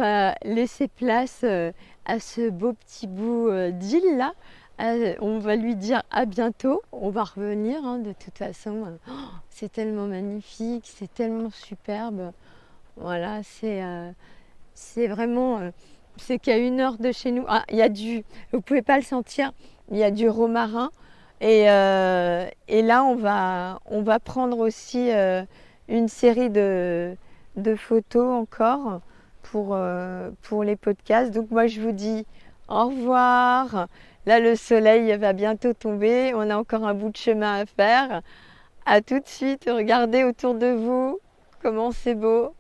va laisser place à ce beau petit bout d'île là. On va lui dire à bientôt. On va revenir hein, de toute façon. C'est tellement magnifique, c'est tellement superbe. Voilà, c'est vraiment... c'est qu'à 1 heure de chez nous. Ah, il y a vous pouvez pas le sentir, il y a du romarin. Et là, on va prendre aussi une série de photos encore pour les podcasts. Donc moi, je vous dis au revoir. Là, le soleil va bientôt tomber. On a encore un bout de chemin à faire. À tout de suite. Regardez autour de vous comment c'est beau.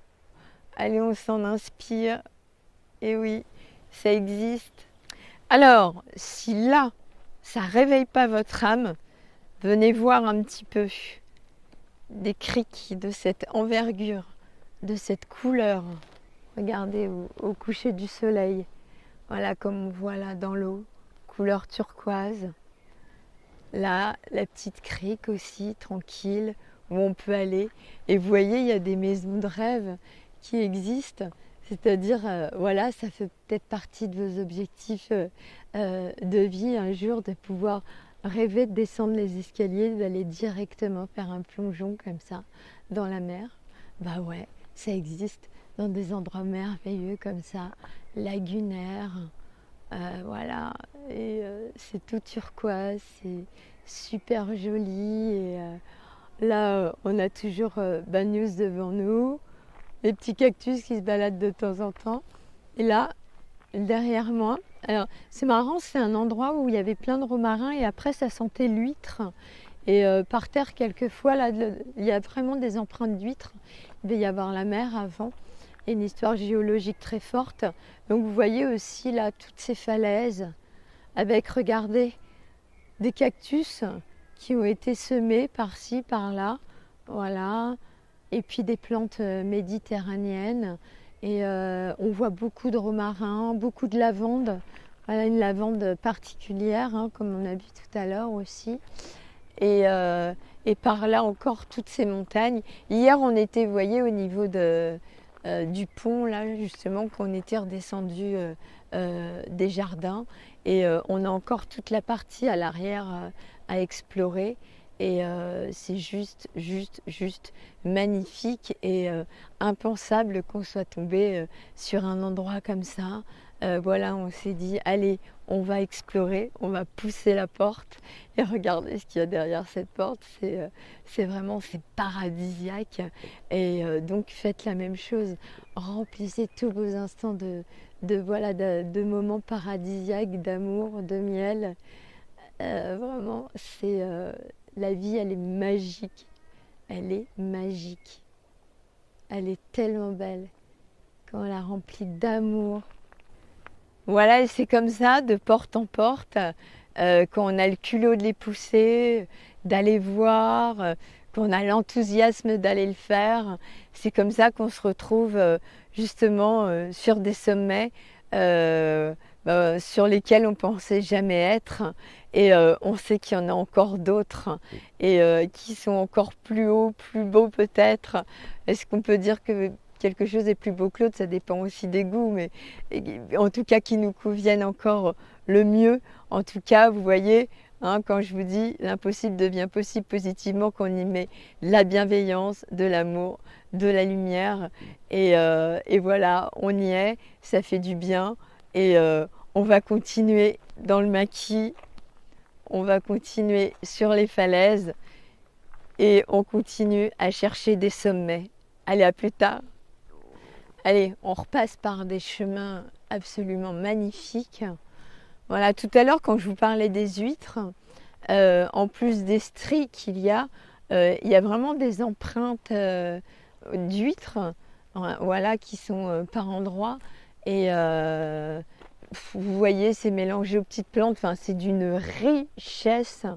Allez, on s'en inspire. Et oui, ça existe. Alors, si là, ça ne réveille pas votre âme, venez voir un petit peu des criques de cette envergure, de cette couleur. Regardez au coucher du soleil. Voilà comme on voit là dans l'eau, couleur turquoise. Là, la petite crique aussi, tranquille, où on peut aller. Et vous voyez, il y a des maisons de rêve qui existent. C'est-à-dire, voilà, ça fait peut-être partie de vos objectifs de vie un jour, de pouvoir rêver de descendre les escaliers, d'aller directement faire un plongeon comme ça dans la mer. Bah ouais, ça existe dans des endroits merveilleux comme ça, lagunaires. Voilà, et c'est tout turquoise, c'est super joli. Et là, on a toujours Bad News devant nous, les petits cactus qui se baladent de temps en temps. Et là, derrière moi, alors c'est marrant, c'est un endroit où il y avait plein de romarins et après ça sentait l'huître. Et par terre, quelquefois, là, il y a vraiment des empreintes d'huîtres. Il devait y avoir la mer avant. Et une histoire géologique très forte. Donc vous voyez aussi là toutes ces falaises avec, regardez, des cactus qui ont été semés par-ci, par-là. Voilà. Et puis des plantes méditerranéennes. Et on voit beaucoup de romarins, beaucoup de lavande. Voilà, une lavande particulière, hein, comme on a vu tout à l'heure aussi. Et par là encore toutes ces montagnes. Hier on était, vous voyez, au niveau du pont là justement, qu'on était redescendu des jardins. Et on a encore toute la partie à l'arrière à explorer. Et c'est juste magnifique et impensable qu'on soit tombé sur un endroit comme ça. Voilà, on s'est dit, allez, on va explorer, on va pousser la porte et regardez ce qu'il y a derrière cette porte. C'est vraiment, c'est paradisiaque. Et donc faites la même chose, remplissez tous vos instants de moments paradisiaques, d'amour, de miel. Vraiment, la vie, elle est magique. Elle est magique. Elle est tellement belle quand on la remplit d'amour. Voilà, et c'est comme ça, de porte en porte, quand on a le culot de les pousser, d'aller voir, qu'on a l'enthousiasme d'aller le faire. C'est comme ça qu'on se retrouve justement sur des sommets sur lesquels on ne pensait jamais être. Et on sait qu'il y en a encore d'autres et qui sont encore plus hauts, plus beaux peut-être. Est-ce qu'on peut dire que quelque chose est plus beau que l'autre? Ça dépend aussi des goûts, mais en tout cas qui nous conviennent encore le mieux. En tout cas, vous voyez, hein, quand je vous dis l'impossible devient possible positivement, qu'on y met la bienveillance, de l'amour, de la lumière. Et voilà, on y est, ça fait du bien. Et on va continuer dans le maquis. On va continuer sur les falaises et on continue à chercher des sommets. Allez, à plus tard. Allez, on repasse par des chemins absolument magnifiques. Voilà, tout à l'heure, quand je vous parlais des huîtres, en plus des stries qu'il y a vraiment des empreintes d'huîtres, voilà, qui sont par endroits. Et vous voyez, c'est mélangé aux petites plantes. Enfin, c'est d'une richesse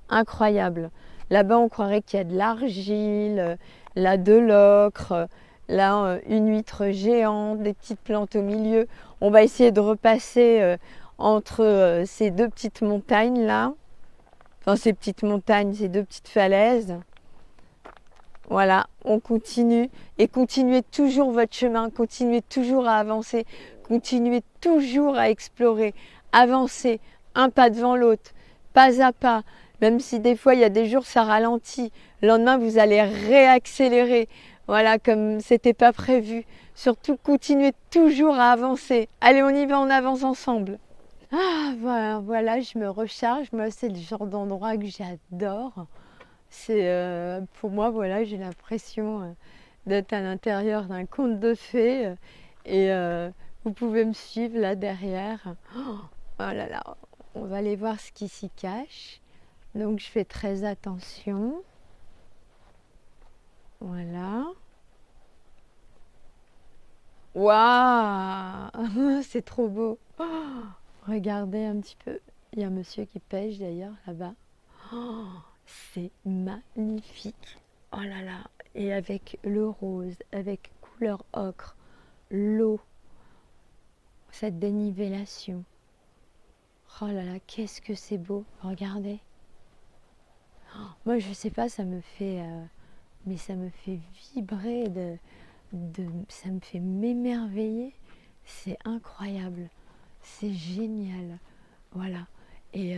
incroyable. Là-bas, on croirait qu'il y a de l'argile, là de l'ocre, là une huître géante, des petites plantes au milieu. On va essayer de repasser entre ces deux petites montagnes là. Enfin, ces petites montagnes, ces deux petites falaises. Voilà, on continue et continuez toujours votre chemin, continuez toujours à avancer, continuez toujours à explorer, avancez un pas devant l'autre, pas à pas, même si des fois il y a des jours ça ralentit, le lendemain vous allez réaccélérer, voilà, comme c'était pas prévu. Surtout continuez toujours à avancer. Allez, on y va, on avance ensemble. Ah voilà, voilà, je me recharge, moi c'est le genre d'endroit que j'adore. C'est pour moi, voilà, j'ai l'impression d'être à l'intérieur d'un conte de fées et vous pouvez me suivre là derrière. Oh là là, on va aller voir ce qui s'y cache. Donc je fais très attention. Voilà. Waouh, c'est trop beau. Oh, regardez un petit peu. Il y a un monsieur qui pêche d'ailleurs là-bas. Oh, c'est magnifique. Oh là là. Et avec le rose, avec couleur ocre, l'eau, cette dénivellation. Oh là là, qu'est-ce que c'est beau. Regardez. Oh, moi, je sais pas, ça me fait, mais ça me fait vibrer, ça me fait m'émerveiller. C'est incroyable. C'est génial. Voilà. Et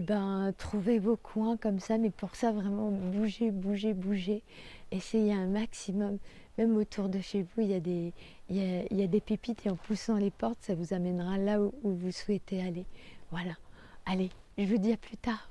ben, trouvez vos coins comme ça, mais pour ça, vraiment, bougez, bougez, bougez. Essayez un maximum. Même autour de chez vous, il y a des pépites et en poussant les portes, ça vous amènera là où vous souhaitez aller. Voilà. Allez, je vous dis à plus tard.